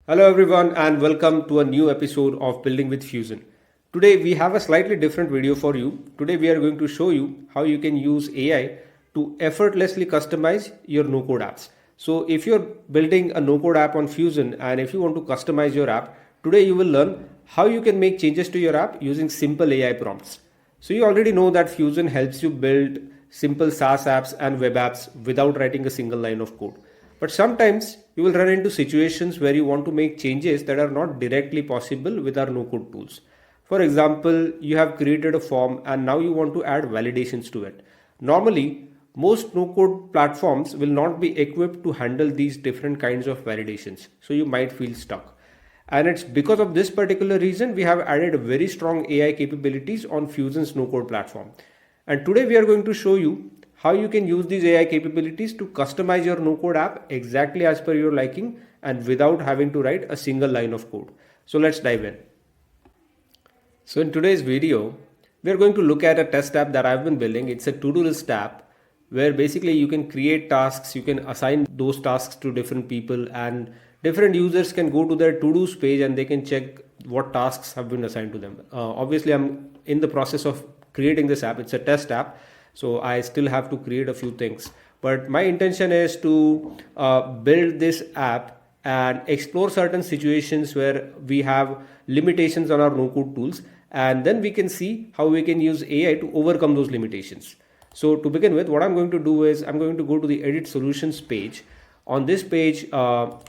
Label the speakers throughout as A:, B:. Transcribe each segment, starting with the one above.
A: Hello everyone and welcome to a new episode of Building with Fuzen. Today we have a slightly different video for you. Today we are going to show you how you can use AI to effortlessly customize your no-code apps. So if you're building a no-code app on Fuzen and if you want to customize your app, today you will learn how you can make changes to your app using simple AI prompts. So you already know that Fuzen helps you build simple SaaS apps and web apps without writing a single line of code. But sometimes you will run into situations where you want to make changes that are not directly possible with our no-code tools. For example, you have created a form and now you want to add validations to it. Normally, most no-code platforms will not be equipped to handle these different kinds of validations. So you might feel stuck. And it's because of this particular reason we have added very strong AI capabilities on Fuzen's no-code platform. And today we are going to show you how you can use these AI capabilities to customize your no-code app exactly as per your liking and without having to write a single line of code. So let's dive in. So in today's video, we are going to look at a test app that I've been building. It's a to-do list app where basically you can create tasks, you can assign those tasks to different people, and different users can go to their to-dos page and they can check what tasks have been assigned to them. Obviously, I'm in the process of creating this app. It's a test app. So I still have to create a few things, but my intention is to build this app and explore certain situations where we have limitations on our no-code tools, and then we can see how we can use AI to overcome those limitations. So to begin with, what I'm going to do is I'm going to go to the edit solutions page. On this page,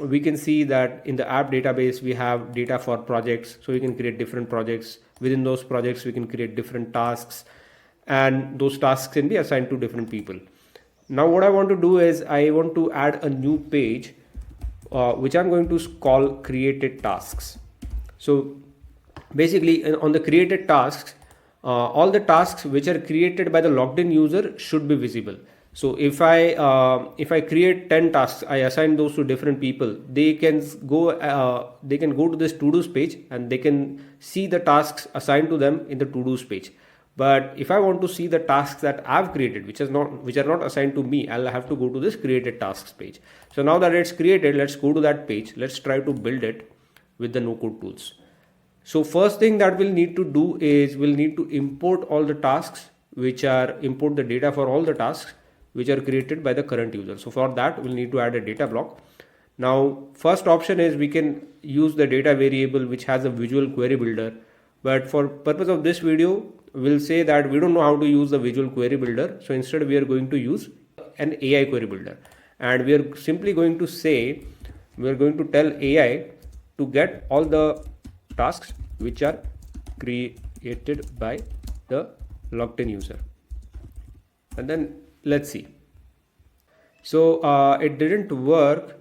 A: we can see that in the app database, we have data for projects. So we can create different projects. Within those projects, we can create different tasks, and those tasks can be assigned to different people. Now what I want to do is I want to add a new page which I'm going to call created tasks. So basically on the created tasks, all the tasks which are created by the logged in user should be visible. So if I create 10 tasks, I assign those to different people, they can go to this to-dos page and they can see the tasks assigned to them in the to-dos page. But if I want to see the tasks that I've created, which are not assigned to me, I'll have to go to this created tasks page. So now that it's created, let's go to that page. Let's try to build it with the no-code tools. So first thing that we'll need to do is we'll need to import all the tasks, import the data for all the tasks which are created by the current user. So for that, we'll need to add a data block. Now, first option is we can use the data variable which has a visual query builder. But for purpose of this video, we'll say that we don't know how to use the visual query builder. So instead we are going to use an AI query builder. And we are simply going to say, we are going to tell AI to get all the tasks which are created by the logged in user. And then let's see. So it didn't work.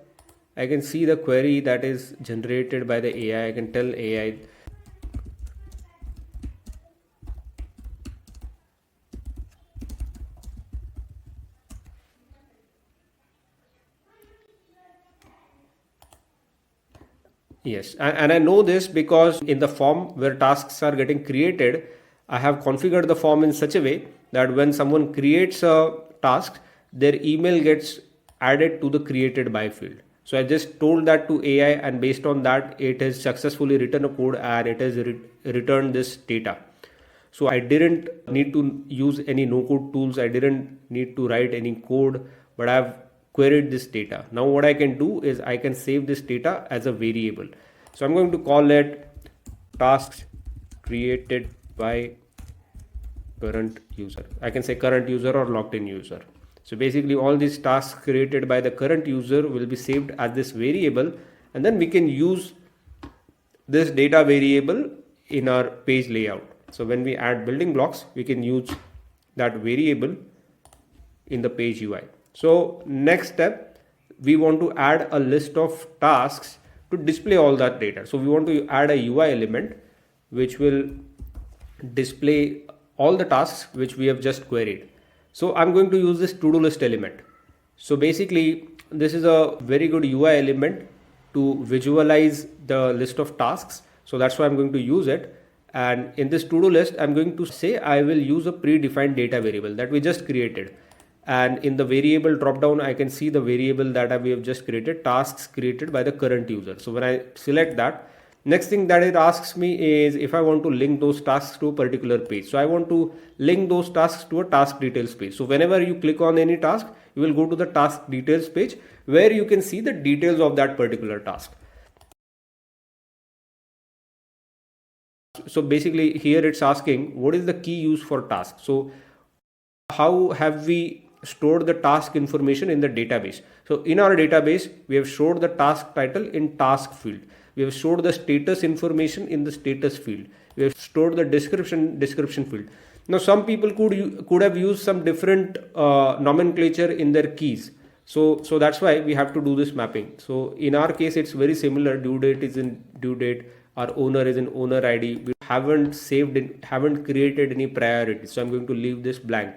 A: I can see the query that is generated by the AI. I can tell AI yes, and I know this because in the form where tasks are getting created, I have configured the form in such a way that when someone creates a task, their email gets added to the created by field. So I just told that to AI, and based on that, it has successfully written a code and it has returned this data. So I didn't need to use any no-code tools. I didn't need to write any code, but I've queried this data. Now what I can do is I can save this data as a variable. So I'm going to call it tasks created by current user. I can say current user or logged in user. So basically all these tasks created by the current user will be saved as this variable, and then we can use this data variable in our page layout. So when we add building blocks, we can use that variable in the page UI. So next step, we want to add a list of tasks to display all that data. So we want to add a UI element which will display all the tasks which we have just queried. So I'm going to use this to-do list element. So basically this is a very good UI element to visualize the list of tasks. So that's why I'm going to use it. And in this to-do list, I'm going to say I will use a predefined data variable that we just created. And in the variable drop down, I can see the variable that we have just created, tasks created by the current user. So when I select that, next thing that it asks me is if I want to link those tasks to a particular page. So I want to link those tasks to a task details page. So whenever you click on any task, you will go to the task details page where you can see the details of that particular task. So basically here it's asking what is the key use for task. So how have we stored the task information in the database? So in our database, we have stored the task title in task field. We have stored the status information in the status field. We have stored the description field. Now some people could have used some different nomenclature in their keys. So that's why we have to do this mapping. So in our case, it's very similar. Due date is in due date. Our owner is in owner ID. We haven't created any priority. So I'm going to leave this blank.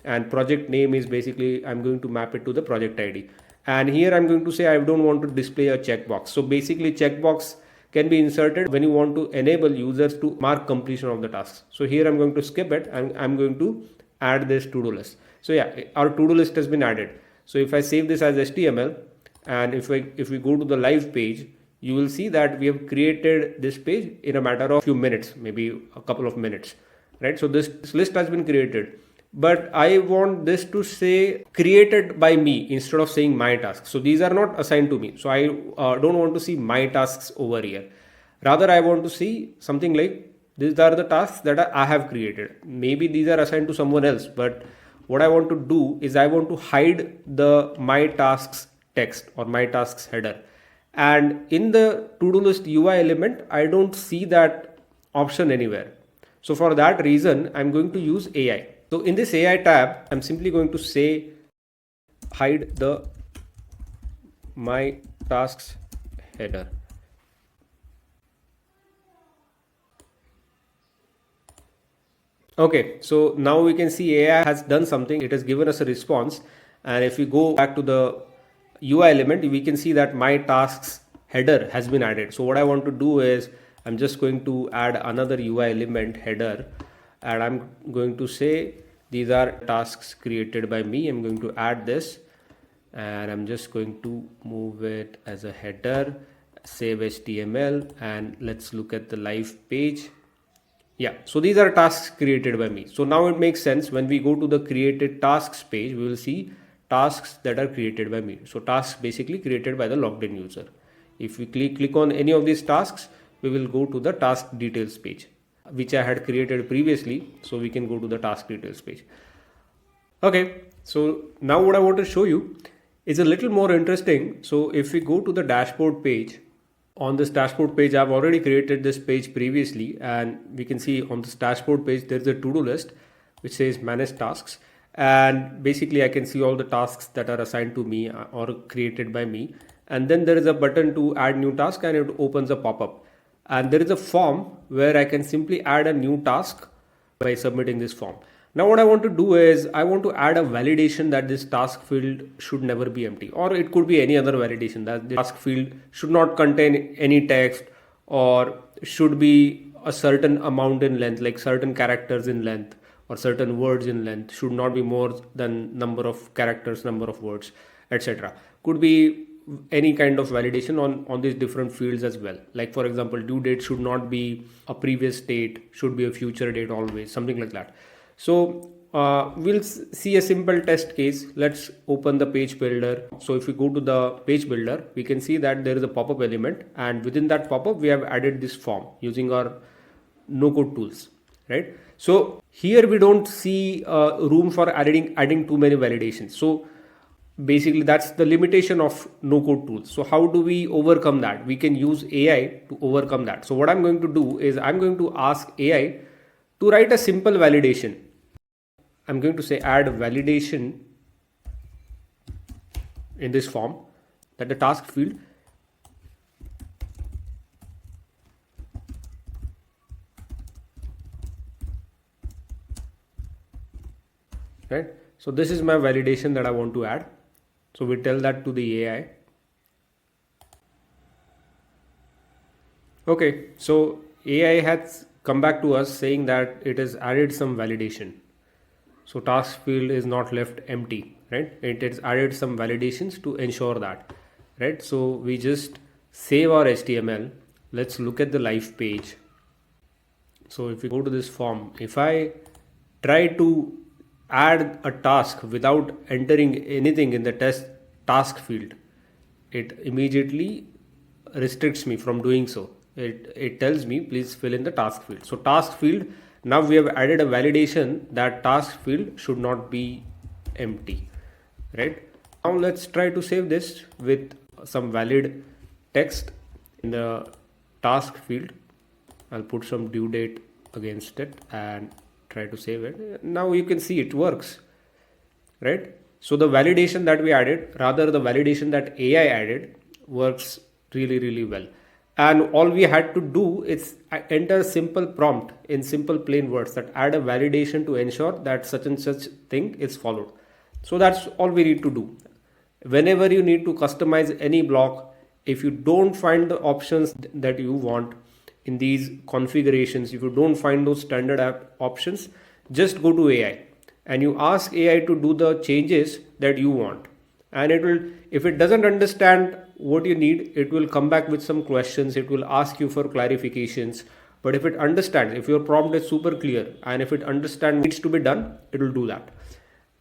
A: And project name is basically, I'm going to map it to the project ID. And here I'm going to say I don't want to display a checkbox. So basically checkbox can be inserted when you want to enable users to mark completion of the tasks. So here I'm going to skip it and I'm going to add this to-do list. So yeah, our to-do list has been added. So if I save this as HTML and if we go to the live page, you will see that we have created this page in a matter of few minutes, maybe a couple of minutes, right? So this list has been created. But I want this to say created by me instead of saying my tasks. So these are not assigned to me. So I don't want to see my tasks over here. Rather, I want to see something like these are the tasks that I have created. Maybe these are assigned to someone else. But what I want to do is I want to hide the my tasks text or my tasks header. And in the to-do list UI element, I don't see that option anywhere. So for that reason, I'm going to use AI. So in this AI tab, I'm simply going to say hide the my tasks header. Okay, so now we can see AI has done something. It has given us a response. And if we go back to the UI element, we can see that my tasks header has been added. So what I want to do is I'm just going to add another UI element header. And I'm going to say these are tasks created by me. I'm going to add this and I'm just going to move it as a header, save HTML, and let's look at the live page. Yeah, so these are tasks created by me. So now it makes sense when we go to the created tasks page, we will see tasks that are created by me. So tasks basically created by the logged in user. If we click on any of these tasks, we will go to the task details page, which I had created previously. So we can go to the task details page. Okay, so now what I want to show you is a little more interesting. So if we go to the dashboard page, on this dashboard page, I've already created this page previously, and we can see on this dashboard page, there's a to-do list which says manage tasks. And basically I can see all the tasks that are assigned to me or created by me. And then there is a button to add new task and it opens a pop-up. And there is a form where I can simply add a new task by submitting this form. Now what I want to do is I want to add a validation that this task field should never be empty, or it could be any other validation that the task field should not contain any text or should be a certain amount in length, like certain characters in length or certain words in length, should not be more than number of characters, number of words, etc. Could be any kind of validation on these different fields as well. Like for example, due date should not be a previous date, should be a future date always, something like that. So we'll see a simple test case. Let's open the page builder. So if we go to the page builder, we can see that there is a pop-up element, and within that pop-up we have added this form using our no-code tools, right? So here we don't see room for adding too many validations. So basically that's the limitation of no-code tools. So how do we overcome that? We can use AI to overcome that. So what I'm going to do is I'm going to ask AI to write a simple validation. I'm going to say add validation in this form that the task field right. So this is my validation that I want to add. So we tell that to the AI. Okay, so AI has come back to us saying that it has added some validation. So task field is not left empty, right? It has added some validations to ensure that, right? So we just save our HTML. Let's look at the live page. So if we go to this form, if I try to add a task without entering anything in the task field, it immediately restricts me from doing so. It tells me please fill in the task field. So task field, now we have added a validation that task field should not be empty, right? Now let's try to save this with some valid text in the task field. I'll put some due date against it and try to save it. Now you can see it works, right? So the validation that we added, rather the validation that AI added, works really well. And all we had to do is enter a simple prompt in simple plain words that add a validation to ensure that such and such thing is followed. So that's all we need to do. Whenever you need to customize any block, if you don't find the options that you want in these configurations, if you don't find those standard app options, just go to AI and you ask AI to do the changes that you want. And it will, if it doesn't understand what you need, it will come back with some questions. It will ask you for clarifications. But if it understands, if your prompt is super clear and if it understands needs to be done, it will do that.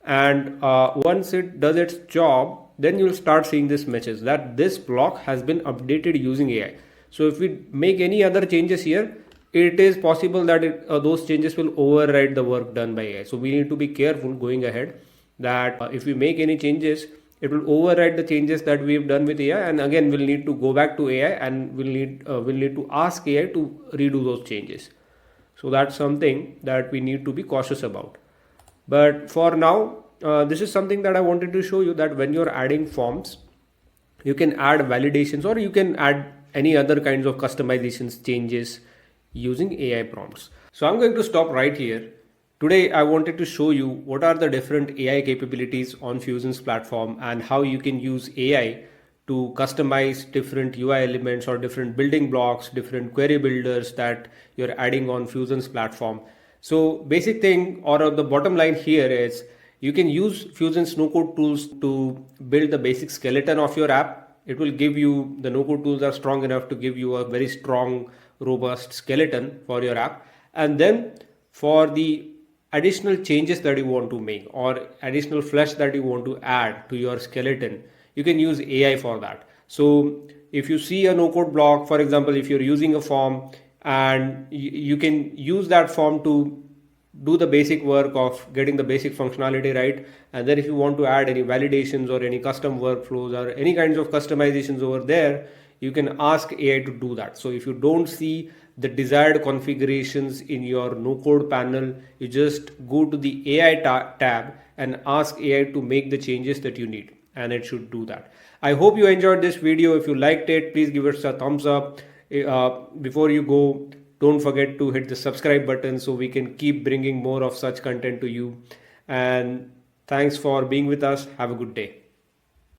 A: And once it does its job, then you'll start seeing this message that this block has been updated using AI. So if we make any other changes here, it is possible that those changes will override the work done by AI. So we need to be careful going ahead that if we make any changes, it will override the changes that we've done with AI, and again we'll need to go back to AI and we'll need to ask AI to redo those changes. So that's something that we need to be cautious about. But for now, this is something that I wanted to show you, that when you're adding forms, you can add validations or you can add any other kinds of customizations, changes using AI prompts. So I'm going to stop right here. Today, I wanted to show you what are the different AI capabilities on Fuzen's platform and how you can use AI to customize different UI elements or different building blocks, different query builders that you're adding on Fuzen's platform. So basic thing or the bottom line here is you can use Fuzen's no-code tools to build the basic skeleton of your app. It will give you, the no-code tools are strong enough to give you a very strong, robust skeleton for your app. And then for the additional changes that you want to make or additional flesh that you want to add to your skeleton, you can use AI for that. So if you see a no-code block, for example, if you're using a form and you can use that form to do the basic work of getting the basic functionality right, and then if you want to add any validations or any custom workflows or any kinds of customizations over there, you can ask AI to do that. So if you don't see the desired configurations in your no-code panel, you just go to the AI tab and ask AI to make the changes that you need, and it should do that. I hope you enjoyed this video. If you liked it, please give it a thumbs up. Before you go, don't forget to hit the subscribe button so we can keep bringing more of such content to you. And thanks for being with us. Have a good day.